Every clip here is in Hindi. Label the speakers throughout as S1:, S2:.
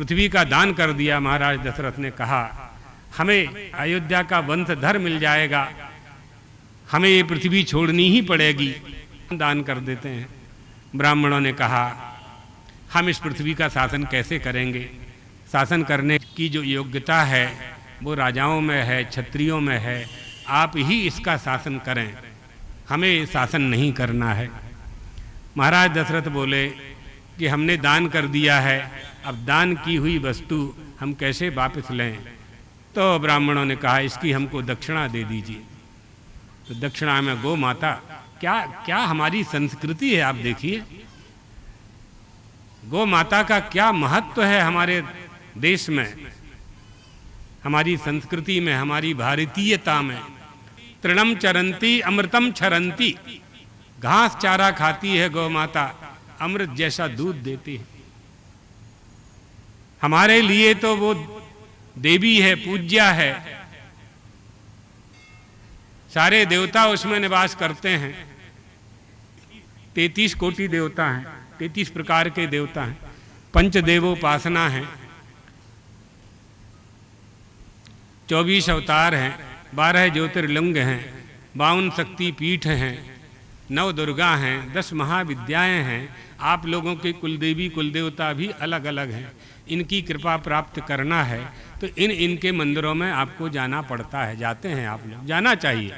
S1: पृथ्वी का दान कर दिया। महाराज दशरथ ने कहा हमें अयोध्या का वंशधर मिल जाएगा, हमें ये पृथ्वी छोड़नी ही पड़ेगी, दान कर देते हैं। ब्राह्मणों ने कहा हम इस पृथ्वी का शासन कैसे करेंगे? शासन करने की जो योग्यता है वो राजाओं में है, क्षत्रियों में है, आप ही इसका शासन करें, हमें शासन नहीं करना है। महाराज दशरथ बोले कि हमने दान कर दिया है, अब दान की हुई वस्तु हम कैसे वापस लें? तो ब्राह्मणों ने कहा इसकी हमको दक्षिणा दे दीजिए। तो दक्षिणा में गौ माता, क्या क्या हमारी संस्कृति है, आप देखिए गौ माता का क्या महत्व है हमारे देश में, हमारी संस्कृति में, हमारी भारतीयता में। तृणम चरंती अमृतम क्षरंती, घास चारा खाती है गौ माता, अमृत जैसा दूध देती है। हमारे लिए तो वो देवी है, पूज्या है, सारे देवता उसमें निवास करते हैं। 33 कोटि देवता हैं, 33 प्रकार के देवता हैं, पंचदेवोपासना है, 24 अवतार हैं, 12 ज्योतिर्लिंग हैं, 52 शक्ति पीठ हैं, 9 दुर्गा हैं, 10 महाविद्याएं हैं। आप लोगों के कुलदेवी कुलदेवता भी अलग अलग हैं। इनकी कृपा प्राप्त करना है तो इनके मंदिरों में आपको जाना पड़ता है। जाते हैं आप लोग, जाना चाहिए,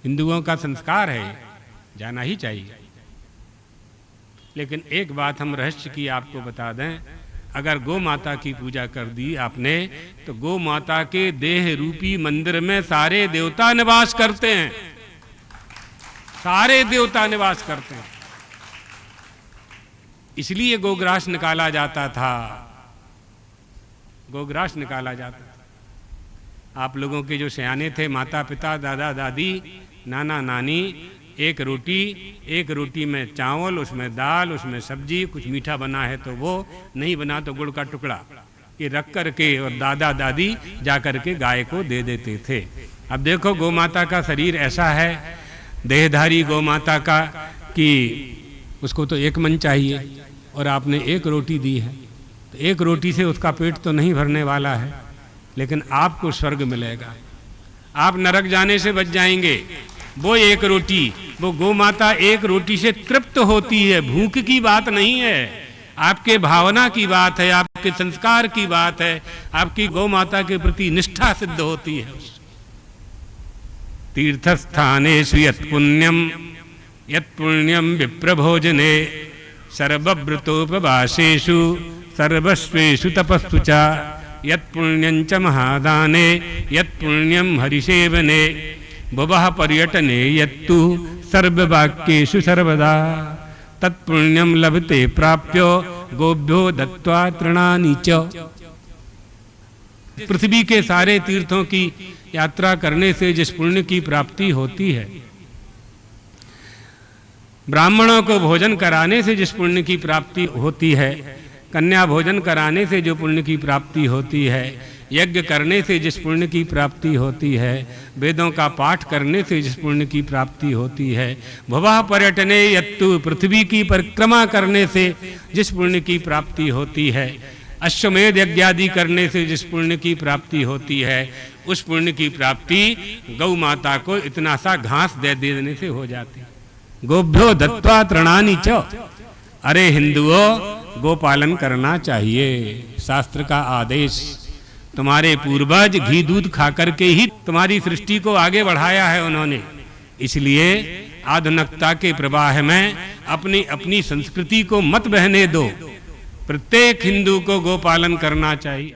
S1: हिंदुओं का संस्कार है, जाना ही चाहिए। लेकिन एक बात हम रहस्य की आपको बता दें, अगर गौ माता की पूजा कर दी आपने तो गौ माता के देह रूपी मंदिर में सारे देवता निवास करते हैं, सारे देवता निवास करते हैं। इसलिए गोग्रास निकाला जाता था, गोग्रास निकाला जाता था। आप लोगों के जो सयाने थे, माता पिता, दादा दादी, नाना नानी, एक रोटी में चावल, उसमें दाल, उसमें सब्जी, कुछ मीठा बना है तो वो, नहीं बना तो गुड़ का टुकड़ा, ये रख करके और दादा दादी जा करके गाय को दे देते थे। अब देखो गौ माता का शरीर ऐसा है, देहधारी गौ माता का, कि उसको तो एक मन चाहिए और आपने एक रोटी दी है, तो एक रोटी से उसका पेट तो नहीं भरने वाला है, लेकिन आपको स्वर्ग मिलेगा, आप नरक जाने से बच जाएंगे। वो एक रोटी, वो गौ माता एक रोटी से तृप्त होती है, भूख की बात नहीं है, आपके भावना की बात है, आपके संस्कार की बात है, आपकी गौ माता के प्रति निष्ठा सिद्ध होती है। तीर्थस्थानेषु यत्पुण्यम विप्रभोजने सर्वव्रतोपवासेषु सर्वस्वेषु तपस्सु च यत्पुण्यं च महादाने यत्पुण्यं हरिसेवने भुवः पर्यटने यत्तु सर्ववाक्येषु सर्वदा तत्पुण्यं लभते प्राप्यो गोभ्यो दत्त्वा तृणानि च। पृथ्वी के सारे तीर्थों की यात्रा करने से जिस पुण्य की प्राप्ति होती है, ब्राह्मणों को भोजन कराने से जिस पुण्य की प्राप्ति होती है, कन्या भोजन कराने से जो पुण्य की प्राप्ति होती है, यज्ञ करने से जिस पुण्य की प्राप्ति होती है, वेदों का पाठ करने से जिस पुण्य की प्राप्ति होती है, भुवः पर्यटने यत्तु, पृथ्वी की परिक्रमा करने से जिस पुण्य की प्राप्ति होती है, अश्वमेध यज्ञ आदि करने से जिस पुण्य की प्राप्ति होती है, उस पुण्य की प्राप्ति गौ माता को इतना सा घास दे देने से हो जाती। गोभ्यो दत्त्वा तृणानि च, अरे हिंदुओं गो पालन करना चाहिए, शास्त्र का आदेश। तुम्हारे पूर्वज घी दूध खा करके ही तुम्हारी सृष्टि को आगे बढ़ाया है उन्होंने, इसलिए आधुनिकता के प्रवाह में अपनी अपनी संस्कृति को मत बहने दो। प्रत्येक हिंदू को गो पालन करना चाहिए।